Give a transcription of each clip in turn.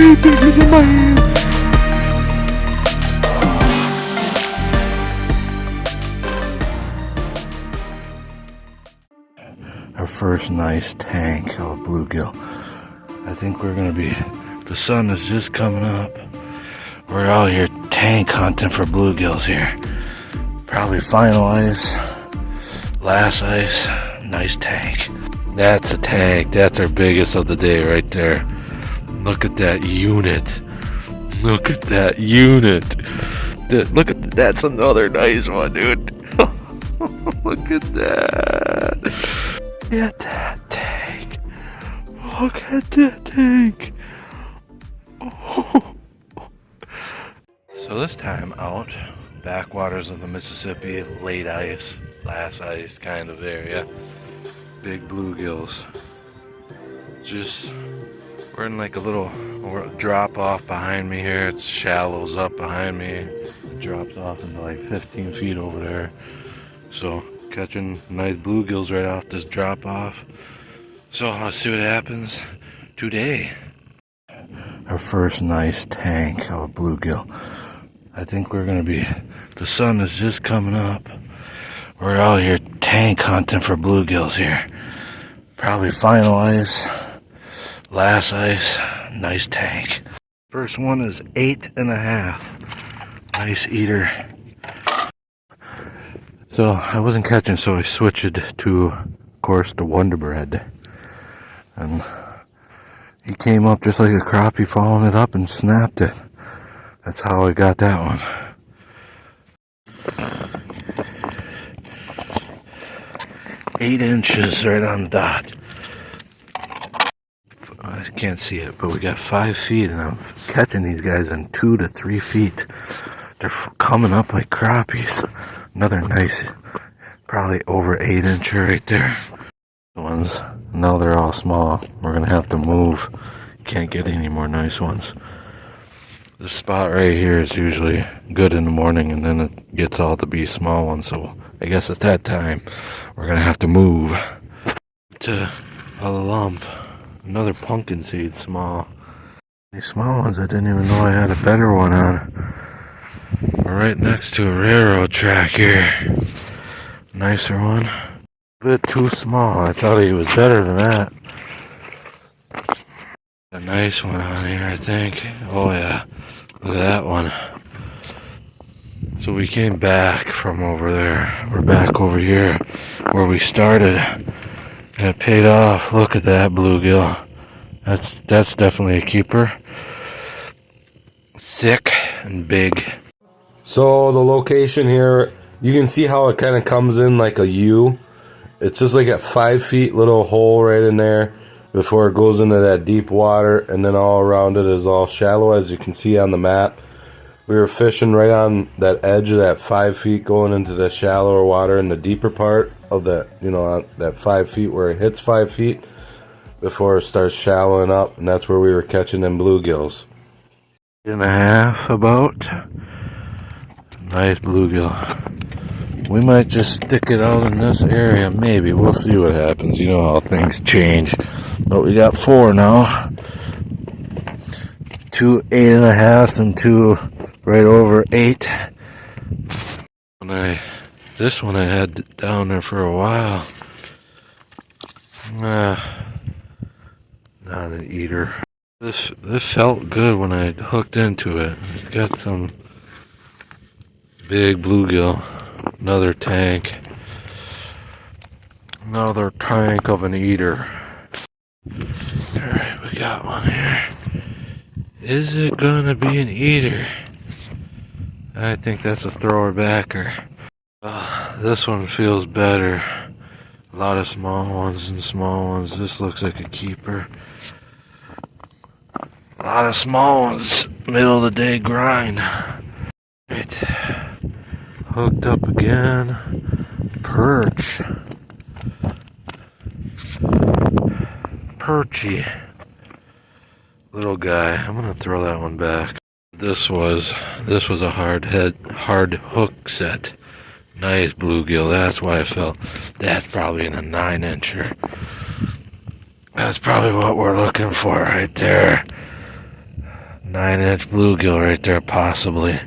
way bigger than my hand. Our first nice tank of bluegill. I think we're gonna be, the sun is just coming up. We're out here tank hunting for bluegills here. Probably final ice, last ice, nice tank. That's a tank, that's our biggest of the day right there. Look at that unit. Look at that unit. Look at, that's another nice one, dude. Look at that. Look at that tank. Look at that tank. Oh. So this time out, backwaters of the Mississippi, late ice, last ice kind of area. Big bluegills. Just, we're in like a little drop off behind me here. It's shallows up behind me. It drops off into like 15 feet over there. So catching nice bluegills right off this drop off. So let's see what happens today. Our first nice tank of bluegill. I think we're gonna be, the sun is just coming up. We're out here tank hunting for bluegills here. Probably final ice, last ice, nice tank. First one is 8.5. Nice eater. So I wasn't catching, so I switched to, of course, the Wonder Bread. And he came up just like a crappie, following it up and snapped it. That's how I got that one. 8 inches right on the dot. I can't see it, but we got 5 feet, and I'm catching these guys in 2 to 3 feet. They're coming up like crappies. Another nice, probably over 8 incher right there. The ones, now they're all small. We're gonna have to move. Can't get any more nice ones. This spot right here is usually good in the morning, and then it gets all to be small ones. So I guess it's that time. We're gonna have to move to a lump. Another pumpkin seed, small. These small ones, I didn't even know I had a better one on. We're right next to a railroad track here. Nicer one. A bit too small. I thought he was better than that. A nice one on here, I think. Oh yeah, look at that one. So we came back from over there. We're back over here where we started. And it paid off. Look at that bluegill. That's definitely a keeper. Thick and big. So the location here, you can see how it kind of comes in like a U. It's just like at 5 feet, little hole right in there before it goes into that deep water, and then all around it is all shallow, as you can see on the map. We were fishing right on that edge of that 5 feet going into the shallower water in the deeper part of that, you know, that 5 feet where it hits 5 feet before it starts shallowing up, and that's where we were catching them bluegills. 8.5 about. Nice bluegill. We might just stick it out in this area, maybe. We'll see what happens. You know how things change. But we got 4 now. 2 8.5s and 2 right over 8. This one I had down there for a while. Not an eater. This felt good when I hooked into it. It's got some big bluegill. Another tank. Another tank of an eater. Alright, we got one here. Is it gonna be an eater? I think that's a thrower backer. This one feels better. A lot of small ones and small ones. This looks like a keeper. A lot of small ones. Middle of the day grind. Right. Hooked up again. Perch. Perchy. Little guy. I'm gonna throw that one back. This was a hard hook set. Nice bluegill. That's why I felt that's probably in a 9-incher. That's probably what we're looking for right there. 9-inch bluegill right there, possibly.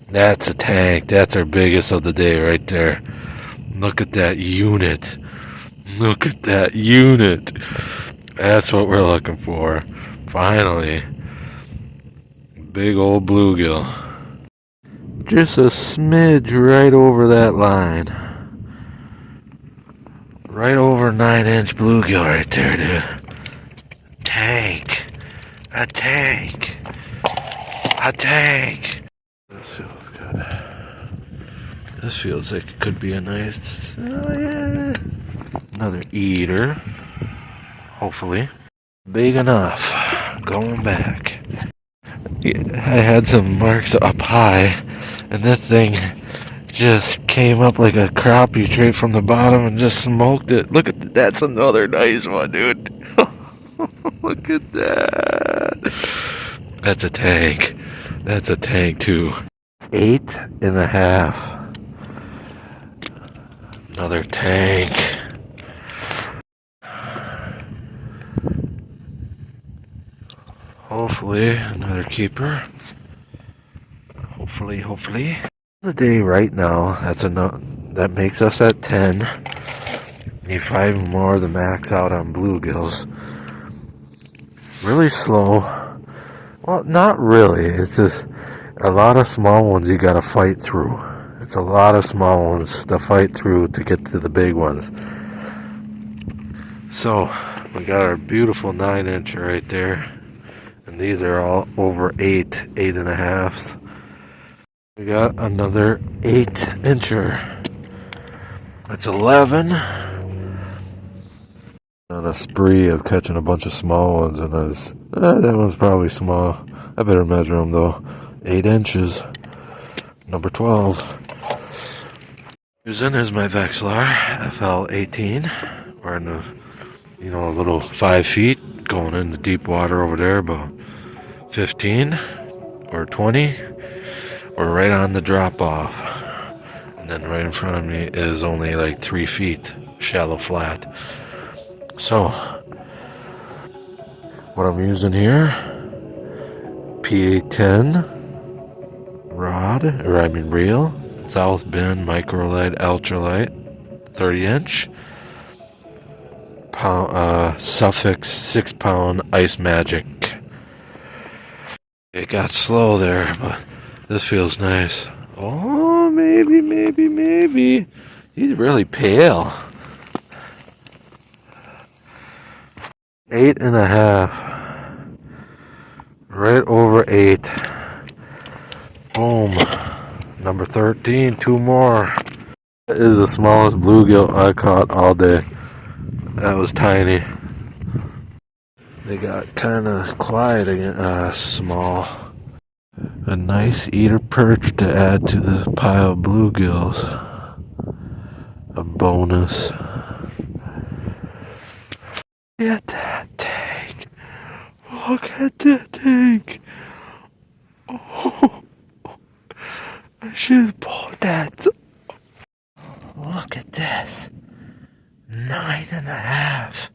That's a tank. That's our biggest of the day right there. Look at that unit. Look at that unit. That's what we're looking for. Finally. Big old bluegill. Just a smidge right over that line. Right over 9-inch bluegill right there, dude. Tank. A tank. A tank. This feels good. This feels like it could be a nice... Oh, yeah. Another eater. Hopefully. Big enough. Going back. Yeah, I had some marks up high, and this thing just came up like a crappie straight from the bottom and just smoked it. Look at that. That's another nice one, dude. Look at that. That's a tank. That's a tank, too. 8.5. Another tank. Hopefully, another keeper. Hopefully. The day right now, that's enough. That makes us at 10. Need 5 more to max out on bluegills. Really slow. Well, not really. It's just a lot of small ones you gotta fight through. It's a lot of small ones to fight through to get to the big ones. So, we got our beautiful 9-inch right there. And these are all over 8.5. We got another 8-incher. That's 11. On a spree of catching a bunch of small ones, and that one's probably small. I better measure them though. 8 inches. Number 12. Using is my Vexlar FL18. We're in a little 5 feet going into deep water over there, about 15 or 20. We're right on the drop off. And then right in front of me is only like 3 feet, shallow flat. So, what I'm using here, PA10 reel, South Bend Microlite Ultralight, 30-inch, Sufix 6-pound Ice Magic. It got slow there, but this feels nice. Oh, maybe. He's really pale. 8.5. Right over 8. Boom. Number 13. 2 more. That is the smallest bluegill I caught all day. That was tiny. They got kind of quiet again. Small. A nice eater perch to add to the pile of bluegills. A bonus. Look at that tank. Look at that tank. Oh, I should have pulled that. Look at this. 9.5.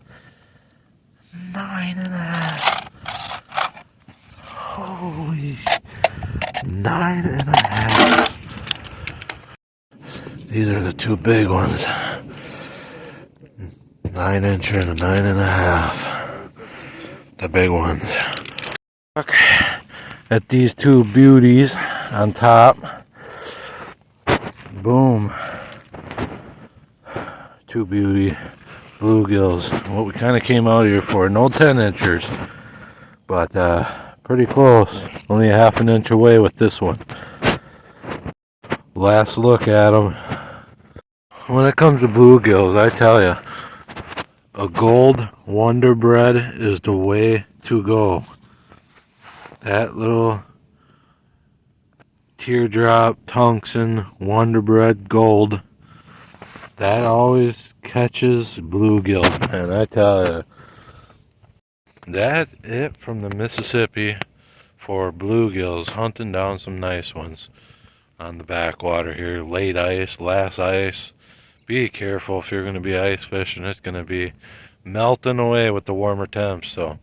9.5. Holy. 9.5. These are the 2 big ones. 9-incher and a 9.5. The big ones. Look at these 2 beauties on top. Boom. 2 beauty bluegills. What we kind of came out here for. No 10-inchers. But pretty close. Only a ½ an inch away with this one. Last look at them. When it comes to bluegills, I tell you, a gold Wonder Bread is the way to go. That little teardrop tungsten Wonder Bread gold, that always catches bluegills, man. I tell you, that's it from the Mississippi for bluegills. Hunting down some nice ones on the backwater here. Late ice, last ice. Be careful if you're going to be ice fishing. It's going to be melting away with the warmer temps. So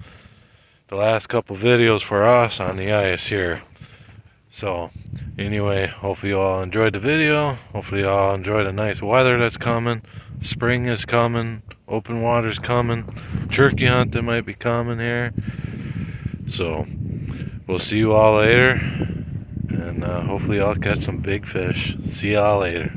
the last couple videos for us on the ice here. So anyway, hopefully you all enjoyed the video. Hopefully you all enjoyed the nice weather that's coming. Spring is coming. Open water's coming. Turkey hunting might be coming here. So we'll see you all later. And hopefully I'll catch some big fish. See y'all later.